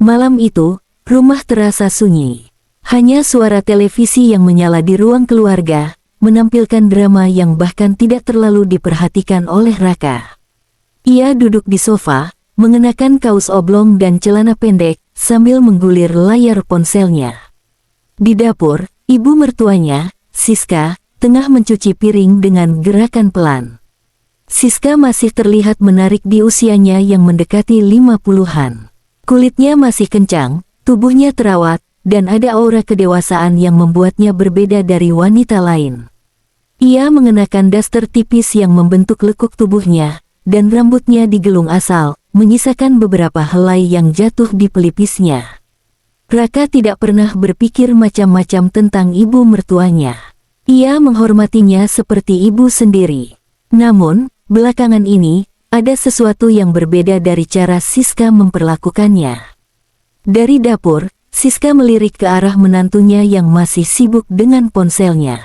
Malam itu, rumah terasa sunyi. Hanya suara televisi yang menyala di ruang keluarga, menampilkan drama yang bahkan tidak terlalu diperhatikan oleh Raka. Ia duduk di sofa, mengenakan kaos oblong dan celana pendek, sambil menggulir layar ponselnya. Di dapur, ibu mertuanya, Siska, tengah mencuci piring dengan gerakan pelan. Siska masih terlihat menarik di usianya yang mendekati 50-an. Kulitnya masih kencang, tubuhnya terawat, dan ada aura kedewasaan yang membuatnya berbeda dari wanita lain. Ia mengenakan daster tipis yang membentuk lekuk tubuhnya, dan rambutnya digelung asal, menyisakan beberapa helai yang jatuh di pelipisnya. Raka tidak pernah berpikir macam-macam tentang ibu mertuanya. Ia menghormatinya seperti ibu sendiri. Namun, belakangan ini, ada sesuatu yang berbeda dari cara Siska memperlakukannya. Dari dapur, Siska melirik ke arah menantunya yang masih sibuk dengan ponselnya.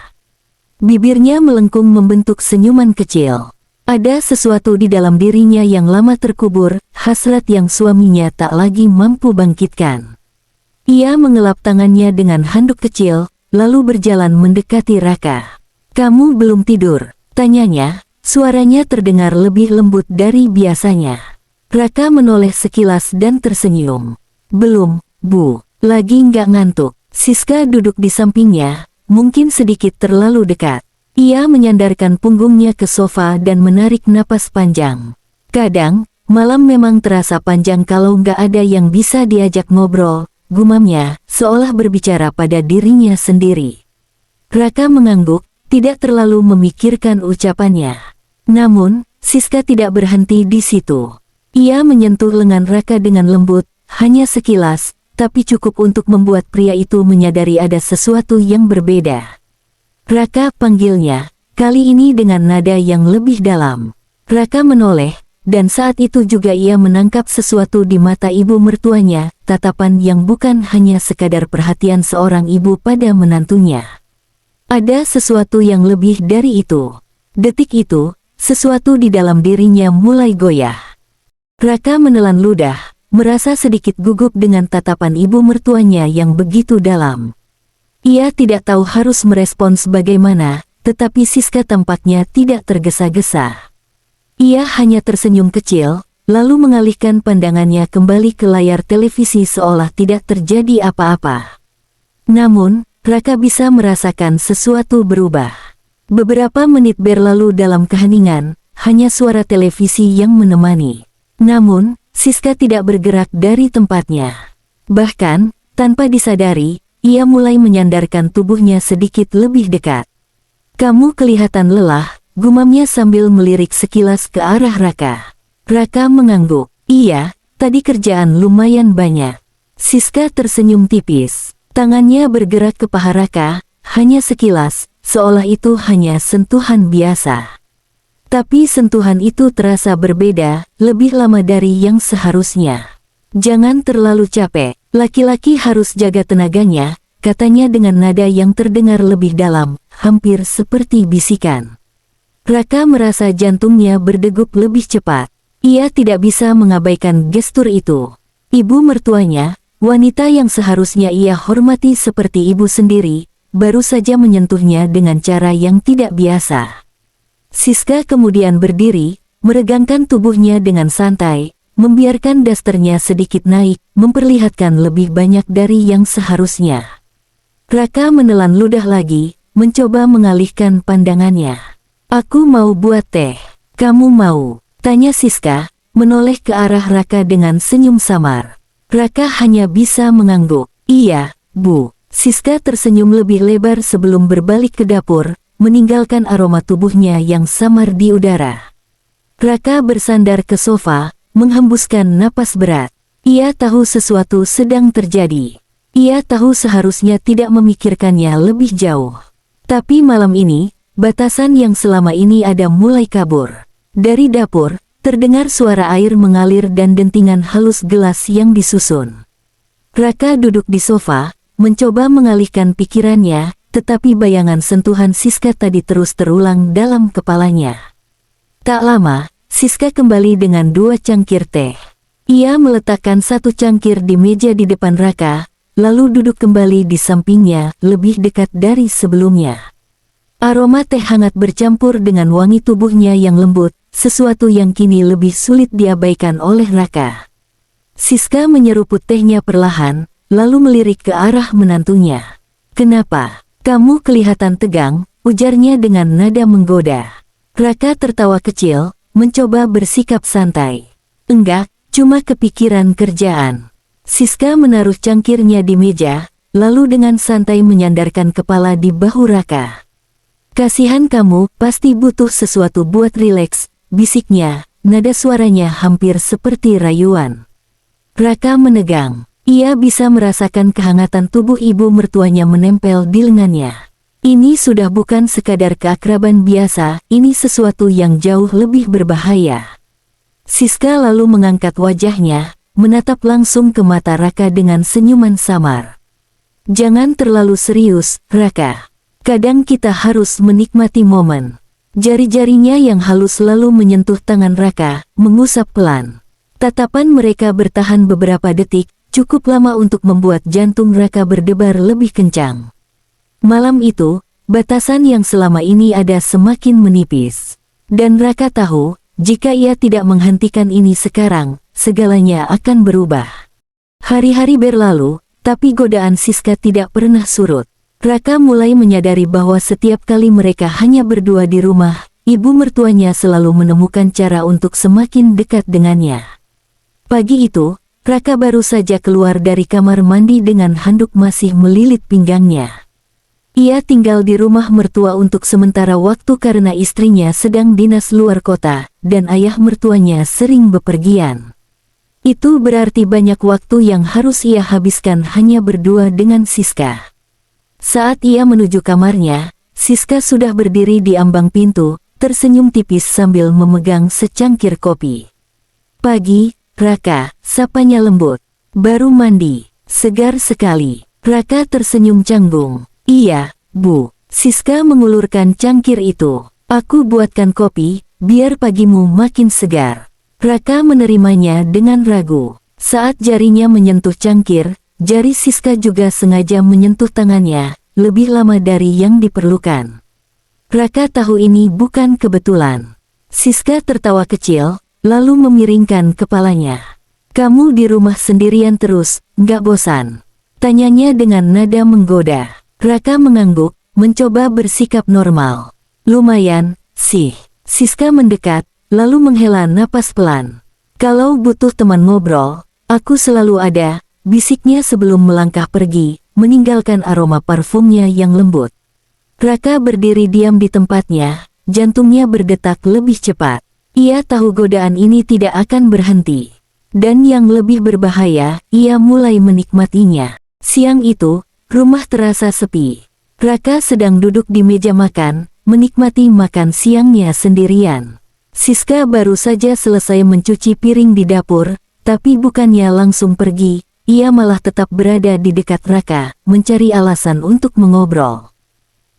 Bibirnya melengkung membentuk senyuman kecil. Ada sesuatu di dalam dirinya yang lama terkubur, hasrat yang suaminya tak lagi mampu bangkitkan. Ia mengelap tangannya dengan handuk kecil, lalu berjalan mendekati Raka. "Kamu belum tidur?" tanyanya. Suaranya terdengar lebih lembut dari biasanya. Raka menoleh sekilas dan tersenyum. "Belum, Bu. Lagi nggak ngantuk." Siska duduk di sampingnya, mungkin sedikit terlalu dekat. Ia menyandarkan punggungnya ke sofa dan menarik napas panjang. "Kadang, malam memang terasa panjang kalau nggak ada yang bisa diajak ngobrol," gumamnya, seolah berbicara pada dirinya sendiri. Raka mengangguk, tidak terlalu memikirkan ucapannya. Namun, Siska tidak berhenti di situ. Ia menyentuh lengan Raka dengan lembut, hanya sekilas, tapi cukup untuk membuat pria itu menyadari ada sesuatu yang berbeda. "Raka," panggilnya, kali ini dengan nada yang lebih dalam. Raka menoleh, dan saat itu juga ia menangkap sesuatu di mata ibu mertuanya, tatapan yang bukan hanya sekadar perhatian seorang ibu pada menantunya. Ada sesuatu yang lebih dari itu. Detik itu, sesuatu di dalam dirinya mulai goyah. Raka menelan ludah, merasa sedikit gugup dengan tatapan ibu mertuanya yang begitu dalam. Ia tidak tahu harus merespons bagaimana, tetapi Siska tampaknya tidak tergesa-gesa. Ia hanya tersenyum kecil, lalu mengalihkan pandangannya kembali ke layar televisi seolah tidak terjadi apa-apa. Namun, Raka bisa merasakan sesuatu berubah. Beberapa menit berlalu dalam keheningan, hanya suara televisi yang menemani. Namun, Siska tidak bergerak dari tempatnya. Bahkan, tanpa disadari, ia mulai menyandarkan tubuhnya sedikit lebih dekat. "Kamu kelihatan lelah," gumamnya sambil melirik sekilas ke arah Raka. Raka mengangguk. "Iya, tadi kerjaan lumayan banyak." Siska tersenyum tipis. Tangannya bergerak ke paha Raka, hanya sekilas, seolah itu hanya sentuhan biasa. Tapi sentuhan itu terasa berbeda, lebih lama dari yang seharusnya. "Jangan terlalu capek, laki-laki harus jaga tenaganya," katanya dengan nada yang terdengar lebih dalam, hampir seperti bisikan. Raka merasa jantungnya berdegup lebih cepat. Ia tidak bisa mengabaikan gestur itu. Ibu mertuanya, wanita yang seharusnya ia hormati seperti ibu sendiri, baru saja menyentuhnya dengan cara yang tidak biasa. Siska kemudian berdiri, meregangkan tubuhnya dengan santai, membiarkan dasternya sedikit naik, memperlihatkan lebih banyak dari yang seharusnya. Raka menelan ludah lagi, mencoba mengalihkan pandangannya. "Aku mau buat teh. Kamu mau?" tanya Siska, menoleh ke arah Raka dengan senyum samar. Raka hanya bisa mengangguk. "Iya, Bu." Siska tersenyum lebih lebar sebelum berbalik ke dapur, meninggalkan aroma tubuhnya yang samar di udara. Raka bersandar ke sofa, menghembuskan napas berat. Ia tahu sesuatu sedang terjadi. Ia tahu seharusnya tidak memikirkannya lebih jauh. Tapi malam ini, batasan yang selama ini ada mulai kabur. Dari dapur, terdengar suara air mengalir dan dentingan halus gelas yang disusun. Raka duduk di sofa, mencoba mengalihkan pikirannya, tetapi bayangan sentuhan Siska tadi terus terulang dalam kepalanya. Tak lama, Siska kembali dengan 2 cangkir teh. Ia meletakkan satu cangkir di meja di depan Raka, lalu duduk kembali di sampingnya, lebih dekat dari sebelumnya. Aroma teh hangat bercampur dengan wangi tubuhnya yang lembut, sesuatu yang kini lebih sulit diabaikan oleh Raka. Siska menyeruput tehnya perlahan, lalu melirik ke arah menantunya. "Kenapa? Kamu kelihatan tegang," ujarnya dengan nada menggoda. Raka tertawa kecil, mencoba bersikap santai. "Enggak, cuma kepikiran kerjaan." Siska menaruh cangkirnya di meja, lalu dengan santai menyandarkan kepala di bahu Raka. "Kasihan kamu, pasti butuh sesuatu buat rileks," bisiknya, nada suaranya hampir seperti rayuan. Raka menegang. Ia bisa merasakan kehangatan tubuh ibu mertuanya menempel di lengannya. Ini sudah bukan sekadar keakraban biasa, ini sesuatu yang jauh lebih berbahaya. Siska lalu mengangkat wajahnya, menatap langsung ke mata Raka dengan senyuman samar. "Jangan terlalu serius, Raka. Kadang kita harus menikmati momen." Jari-jarinya yang halus lalu menyentuh tangan Raka, mengusap pelan. Tatapan mereka bertahan beberapa detik, cukup lama untuk membuat jantung Raka berdebar lebih kencang. Malam itu, batasan yang selama ini ada semakin menipis. Dan Raka tahu, jika ia tidak menghentikan ini sekarang, segalanya akan berubah. Hari-hari berlalu, tapi godaan Siska tidak pernah surut. Raka mulai menyadari bahwa setiap kali mereka hanya berdua di rumah, ibu mertuanya selalu menemukan cara untuk semakin dekat dengannya. Pagi itu, Raka baru saja keluar dari kamar mandi dengan handuk masih melilit pinggangnya. Ia tinggal di rumah mertua untuk sementara waktu karena istrinya sedang dinas luar kota, dan ayah mertuanya sering bepergian. Itu berarti banyak waktu yang harus ia habiskan hanya berdua dengan Siska. Saat ia menuju kamarnya, Siska sudah berdiri di ambang pintu, tersenyum tipis sambil memegang secangkir kopi. "Pagi, Raka," sapanya lembut. "Baru mandi, segar sekali." Raka tersenyum canggung. "Iya, Bu." Siska mengulurkan cangkir itu. "Aku buatkan kopi, biar pagimu makin segar." Raka menerimanya dengan ragu. Saat jarinya menyentuh cangkir, jari Siska juga sengaja menyentuh tangannya, lebih lama dari yang diperlukan. Raka tahu ini bukan kebetulan. Siska tertawa kecil, lalu memiringkan kepalanya. "Kamu di rumah sendirian terus, nggak bosan?" tanyanya dengan nada menggoda. Raka mengangguk, mencoba bersikap normal. "Lumayan, sih." Siska mendekat, lalu menghela napas pelan. "Kalau butuh teman ngobrol, aku selalu ada," bisiknya sebelum melangkah pergi, meninggalkan aroma parfumnya yang lembut. Raka berdiri diam di tempatnya, jantungnya berdetak lebih cepat. Ia tahu godaan ini tidak akan berhenti. Dan yang lebih berbahaya, ia mulai menikmatinya. Siang itu, rumah terasa sepi. Raka sedang duduk di meja makan, menikmati makan siangnya sendirian. Siska baru saja selesai mencuci piring di dapur, tapi bukannya langsung pergi, ia malah tetap berada di dekat Raka, mencari alasan untuk mengobrol.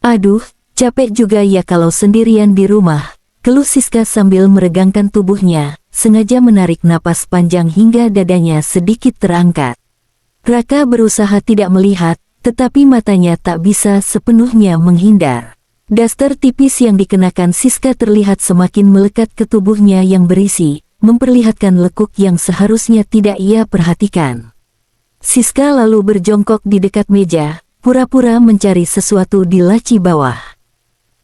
"Aduh, capek juga ya kalau sendirian di rumah," keluh Siska sambil meregangkan tubuhnya, sengaja menarik napas panjang hingga dadanya sedikit terangkat. Raka berusaha tidak melihat, tetapi matanya tak bisa sepenuhnya menghindar. Daster tipis yang dikenakan Siska terlihat semakin melekat ke tubuhnya yang berisi, memperlihatkan lekuk yang seharusnya tidak ia perhatikan. Siska lalu berjongkok di dekat meja, pura-pura mencari sesuatu di laci bawah.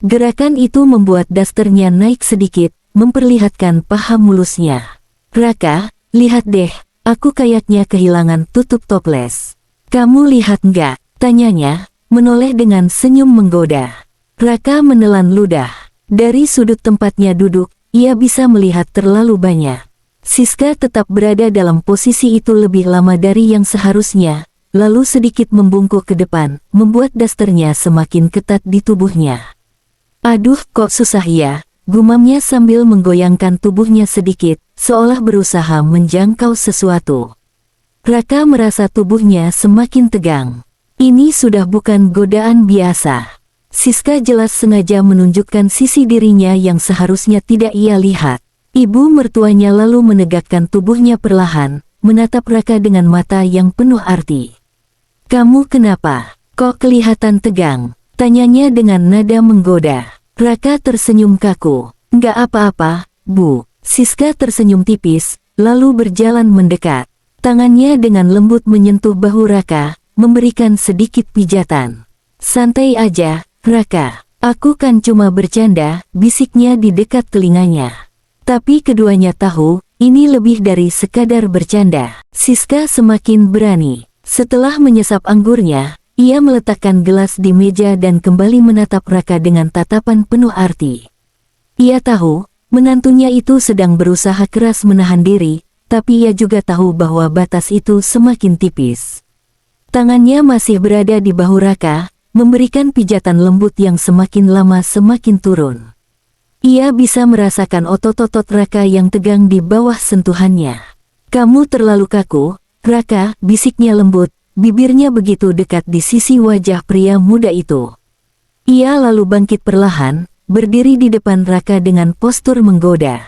Gerakan itu membuat dasternya naik sedikit, memperlihatkan paha mulusnya. "Raka, lihat deh, aku kayaknya kehilangan tutup toples. Kamu lihat nggak?" tanyanya, menoleh dengan senyum menggoda. Raka menelan ludah. Dari sudut tempatnya duduk, ia bisa melihat terlalu banyak. Siska tetap berada dalam posisi itu lebih lama dari yang seharusnya, lalu sedikit membungkuk ke depan, membuat dasternya semakin ketat di tubuhnya. "Aduh, kok susah ya," gumamnya sambil menggoyangkan tubuhnya sedikit, seolah berusaha menjangkau sesuatu. Raka merasa tubuhnya semakin tegang. Ini sudah bukan godaan biasa. Siska jelas sengaja menunjukkan sisi dirinya yang seharusnya tidak ia lihat. Ibu mertuanya lalu menegakkan tubuhnya perlahan, menatap Raka dengan mata yang penuh arti. "Kamu kenapa? Kok kelihatan tegang?" tanyanya dengan nada menggoda. Raka tersenyum kaku. "Nggak apa-apa, Bu." Siska tersenyum tipis, lalu berjalan mendekat. Tangannya dengan lembut menyentuh bahu Raka, memberikan sedikit pijatan. "Santai aja, Raka. Aku kan cuma bercanda," bisiknya di dekat telinganya. Tapi keduanya tahu, ini lebih dari sekadar bercanda. Siska semakin berani. Setelah menyesap anggurnya, ia meletakkan gelas di meja dan kembali menatap Raka dengan tatapan penuh arti. Ia tahu, menantunya itu sedang berusaha keras menahan diri, tapi ia juga tahu bahwa batas itu semakin tipis. Tangannya masih berada di bahu Raka, memberikan pijatan lembut yang semakin lama semakin turun. Ia bisa merasakan otot-otot Raka yang tegang di bawah sentuhannya. "Kamu terlalu kaku, Raka," bisiknya lembut, bibirnya begitu dekat di sisi wajah pria muda itu. Ia lalu bangkit perlahan, berdiri di depan Raka dengan postur menggoda.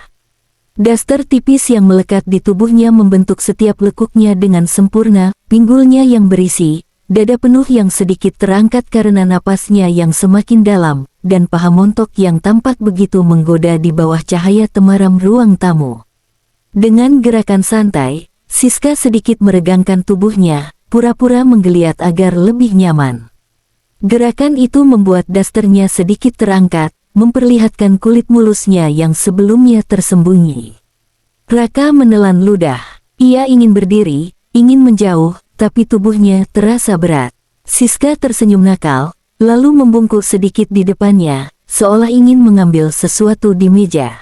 Daster tipis yang melekat di tubuhnya membentuk setiap lekuknya dengan sempurna, pinggulnya yang berisi, dada penuh yang sedikit terangkat karena napasnya yang semakin dalam, dan paha montok yang tampak begitu menggoda di bawah cahaya temaram ruang tamu. Dengan gerakan santai, Siska sedikit meregangkan tubuhnya, pura-pura menggeliat agar lebih nyaman. Gerakan itu membuat dasternya sedikit terangkat, memperlihatkan kulit mulusnya yang sebelumnya tersembunyi. Raka menelan ludah. Ia ingin berdiri, ingin menjauh, tapi tubuhnya terasa berat. Siska tersenyum nakal, lalu membungkuk sedikit di depannya, seolah ingin mengambil sesuatu di meja.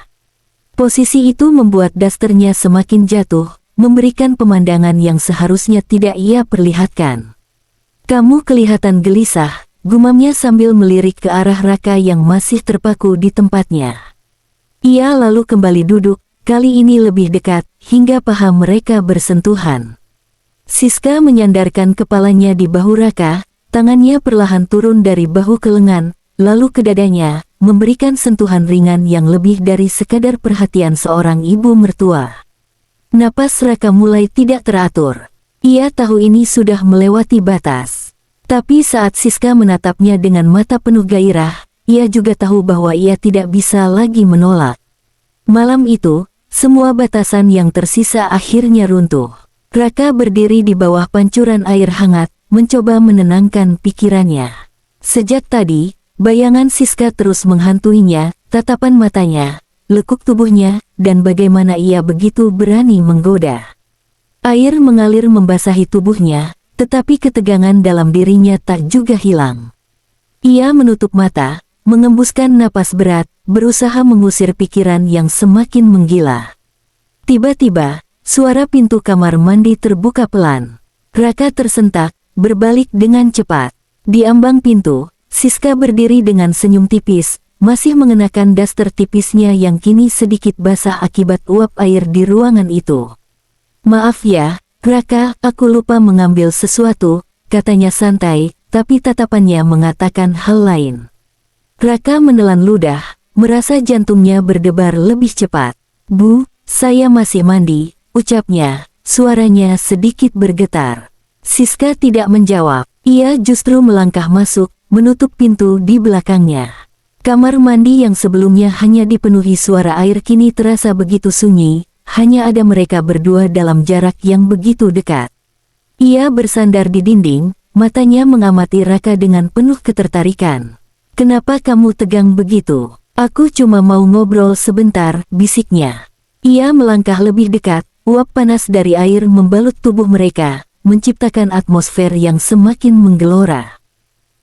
Posisi itu membuat dasternya semakin jatuh, memberikan pemandangan yang seharusnya tidak ia perlihatkan. "Kamu kelihatan gelisah," gumamnya sambil melirik ke arah Raka yang masih terpaku di tempatnya. Ia lalu kembali duduk, kali ini lebih dekat, hingga paha mereka bersentuhan. Siska menyandarkan kepalanya di bahu Raka, tangannya perlahan turun dari bahu ke lengan, lalu ke dadanya, memberikan sentuhan ringan yang lebih dari sekadar perhatian seorang ibu mertua. Napas Raka mulai tidak teratur. Ia tahu ini sudah melewati batas. Tapi saat Siska menatapnya dengan mata penuh gairah, ia juga tahu bahwa ia tidak bisa lagi menolak. Malam itu, semua batasan yang tersisa akhirnya runtuh. Raka berdiri di bawah pancuran air hangat, mencoba menenangkan pikirannya. Sejak tadi, bayangan Siska terus menghantuinya, tatapan matanya, lekuk tubuhnya, dan bagaimana ia begitu berani menggoda. Air mengalir membasahi tubuhnya, tetapi ketegangan dalam dirinya tak juga hilang. Ia menutup mata, mengembuskan napas berat, berusaha mengusir pikiran yang semakin menggila. Tiba-tiba, suara pintu kamar mandi terbuka pelan. Raka tersentak, berbalik dengan cepat. Di ambang pintu, Siska berdiri dengan senyum tipis, masih mengenakan daster tipisnya yang kini sedikit basah akibat uap air di ruangan itu. "Maaf ya, Raka, aku lupa mengambil sesuatu," katanya santai, tapi tatapannya mengatakan hal lain. Raka menelan ludah, merasa jantungnya berdebar lebih cepat. "Bu, saya masih mandi," ucapnya, suaranya sedikit bergetar. Siska tidak menjawab, ia justru melangkah masuk, menutup pintu di belakangnya. Kamar mandi yang sebelumnya hanya dipenuhi suara air kini terasa begitu sunyi, hanya ada mereka berdua dalam jarak yang begitu dekat. Ia bersandar di dinding, matanya mengamati Raka dengan penuh ketertarikan. "Kenapa kamu tegang begitu?" "Aku cuma mau ngobrol sebentar," bisiknya. Ia melangkah lebih dekat, uap panas dari air membalut tubuh mereka, menciptakan atmosfer yang semakin menggelora.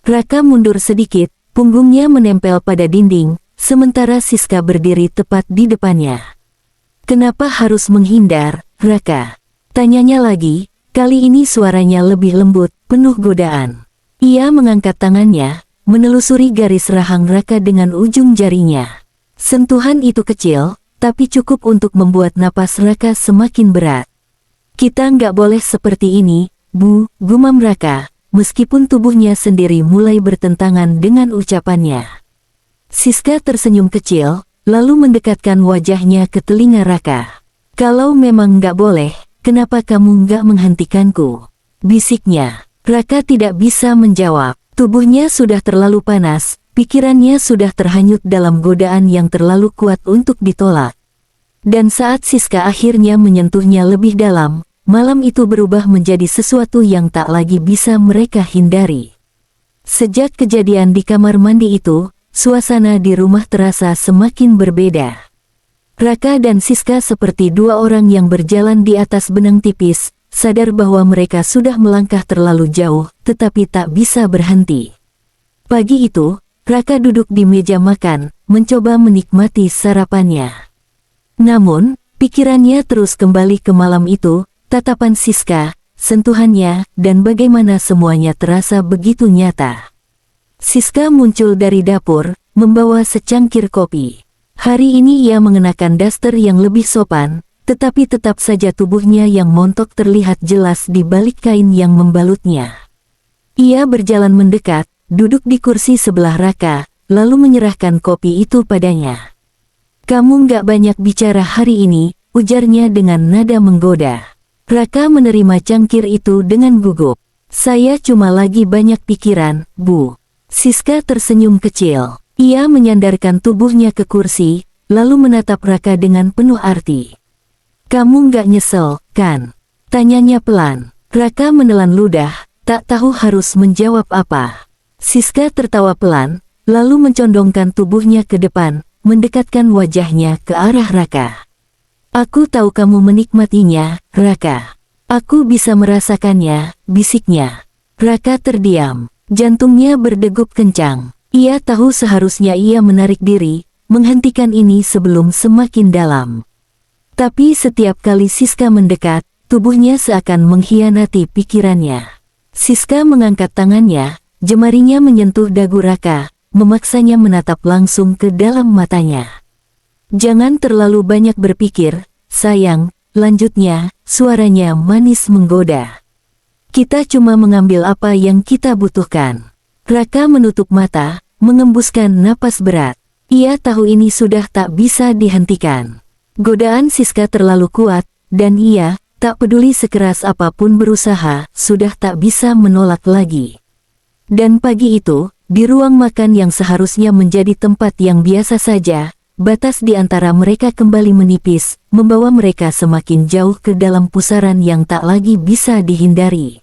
Raka mundur sedikit, punggungnya menempel pada dinding, sementara Siska berdiri tepat di depannya. "Kenapa harus menghindar, Raka?" tanyanya lagi, kali ini suaranya lebih lembut, penuh godaan. Ia mengangkat tangannya, menelusuri garis rahang Raka dengan ujung jarinya. Sentuhan itu kecil, tapi cukup untuk membuat napas Raka semakin berat. "Kita nggak boleh seperti ini, Bu," gumam Raka, meskipun tubuhnya sendiri mulai bertentangan dengan ucapannya. Siska tersenyum kecil, lalu mendekatkan wajahnya ke telinga Raka. "Kalau memang nggak boleh, kenapa kamu nggak menghentikanku?" bisiknya. Raka tidak bisa menjawab. Tubuhnya sudah terlalu panas, pikirannya sudah terhanyut dalam godaan yang terlalu kuat untuk ditolak. Dan saat Siska akhirnya menyentuhnya lebih dalam, malam itu berubah menjadi sesuatu yang tak lagi bisa mereka hindari. Sejak kejadian di kamar mandi itu, suasana di rumah terasa semakin berbeda. Raka dan Siska seperti dua orang yang berjalan di atas benang tipis, sadar bahwa mereka sudah melangkah terlalu jauh, tetapi tak bisa berhenti. Pagi itu, Raka duduk di meja makan, mencoba menikmati sarapannya. Namun, pikirannya terus kembali ke malam itu, tatapan Siska, sentuhannya, dan bagaimana semuanya terasa begitu nyata. Siska muncul dari dapur, membawa secangkir kopi. Hari ini ia mengenakan daster yang lebih sopan, tetapi tetap saja tubuhnya yang montok terlihat jelas di balik kain yang membalutnya. Ia berjalan mendekat, duduk di kursi sebelah Raka, lalu menyerahkan kopi itu padanya. "Kamu nggak banyak bicara hari ini," ujarnya dengan nada menggoda. Raka menerima cangkir itu dengan gugup. "Saya cuma lagi banyak pikiran, Bu." Siska tersenyum kecil. Ia menyandarkan tubuhnya ke kursi, lalu menatap Raka dengan penuh arti. "Kamu nggak nyesel, kan?" tanyanya pelan. Raka menelan ludah, tak tahu harus menjawab apa. Siska tertawa pelan, lalu mencondongkan tubuhnya ke depan, mendekatkan wajahnya ke arah Raka. "Aku tahu kamu menikmatinya, Raka. Aku bisa merasakannya," bisiknya. Raka terdiam. Jantungnya berdegup kencang. Ia tahu seharusnya ia menarik diri, menghentikan ini sebelum semakin dalam. Tapi setiap kali Siska mendekat, tubuhnya seakan mengkhianati pikirannya. Siska mengangkat tangannya, jemarinya menyentuh dagu Raka, memaksanya menatap langsung ke dalam matanya. "Jangan terlalu banyak berpikir, sayang," lanjutnya, suaranya manis menggoda. "Kita cuma mengambil apa yang kita butuhkan." Raka menutup mata, mengembuskan napas berat. Ia tahu ini sudah tak bisa dihentikan. Godaan Siska terlalu kuat, dan ia, tak peduli sekeras apapun berusaha, sudah tak bisa menolak lagi. Dan pagi itu, di ruang makan yang seharusnya menjadi tempat yang biasa saja, batas di antara mereka kembali menipis, membawa mereka semakin jauh ke dalam pusaran yang tak lagi bisa dihindari.